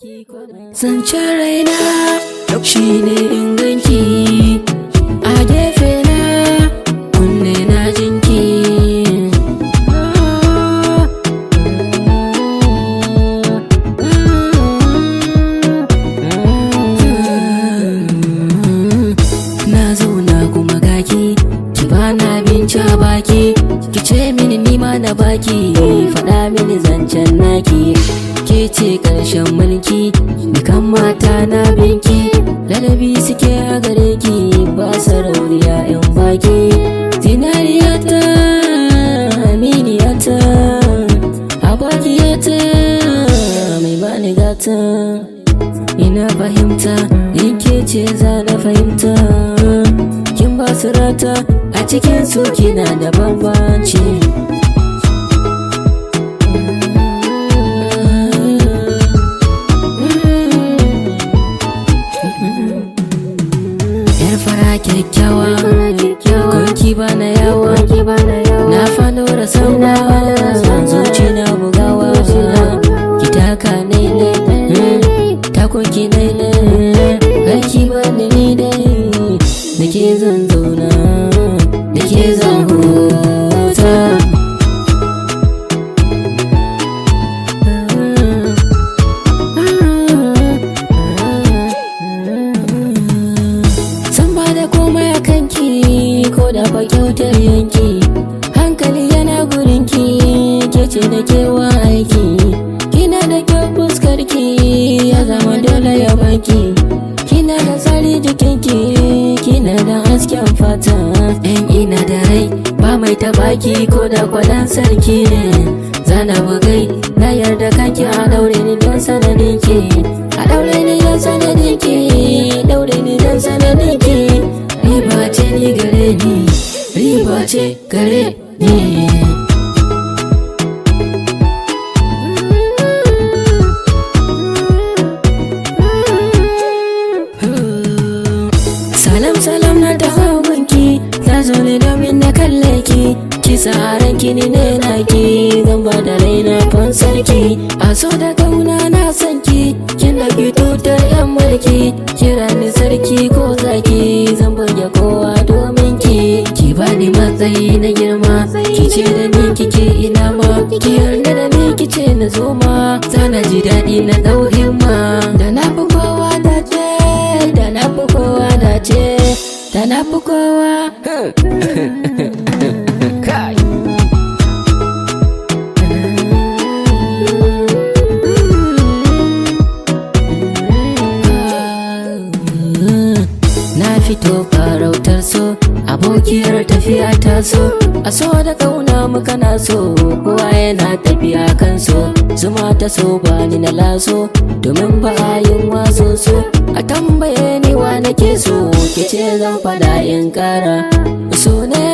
Zancen raina shi ne inganki a gefe na kunne na jinki. Na zauna kuma gaki ki bana abinci a baki, ki ce mini nima na baki, faɗa mini zancen naki. Ke ce ƙarshen mulki, dukan mata na binki, ladabi suke a gare ki, ba sarauniya yan baki. Zinariyata, aminiyata, abokiyata, mai bani gata. Ina fahimta, in ke ce za na fahimta, kin ba su rata, a cikin su kina da bambanci. Kyakkyawa, gunki bana yawa, na fano da sauna, zuci na bugawa, ki taka naile, takunki naile, aiki bani ni dai, da ke zan zauna, da ke zan huta. Komai a kanki ko da fa kyautar yanki, hankali yana gurinki, ke ce da kewa aiki. Kina da kyau fuskarki, ya zama dole ya baki. Kina da tsari jikinki, kina da hasken fata. In ina da rai ba mai tabaki ko da kwadan sarki ne. Zana bugai na yarda kanki a daure ni don sanadinki, a daure ni don sanadinki, daure ni don sanadinki. Riba ce ni gare ni, riba ce gare ni. Salam salam na taho gunki, na zo ne domin na kalle ki. Kisa ranki ni ne naki, zan ba da raina fansarki. A so da kauna na sanki, kin ɗauki tutar yan mulki. Kira ni sarki ko zaki, zan buge kowa domin ki. Ki bani matsayi na girma, ki ce da ni kike ina ma. Ki yarda da ni ki ce na zo ma, zana ji daɗi na ɗau himma. Da na fi kowa dace, da na fi kowa dace, da na fi kowa. Kai. Na fito farautar so, abokiyar tafiya ta so, a so da kauna muka na so, kowa yana tafiya kan so. Zuma ta so bani na laso, domin ba a yin waso so. A tambaye ni wa nake so, ke ce zan fada in kara. So ne